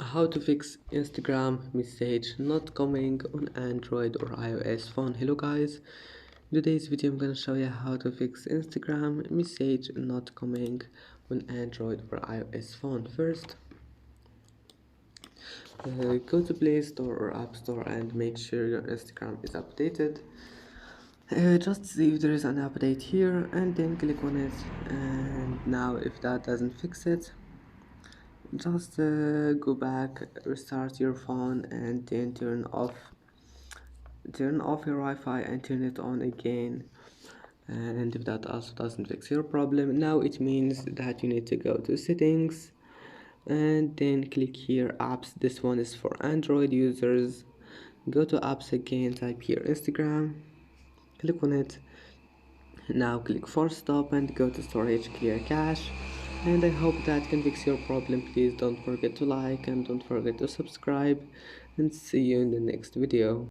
How to fix Instagram message not coming on Android or iOS phone. Hello guys, in today's video I'm gonna show you how to fix Instagram message not coming on Android or iOS phone. First, go to Play Store or App Store and make sure your Instagram is updated. Just see if there is an update here and then click on it. And now if that doesn't fix it, just go back, restart your phone and then turn off your Wi-Fi and turn it on again. And if that also doesn't fix your problem, now it means that you need to go to settings and then click here apps. This one is for Android users. Go to apps again, type here Instagram, click on it. Now click force stop and go to storage clear cache. And I hope that can fix your problem. Please don't forget to like and don't forget to subscribe, and see you in the next video.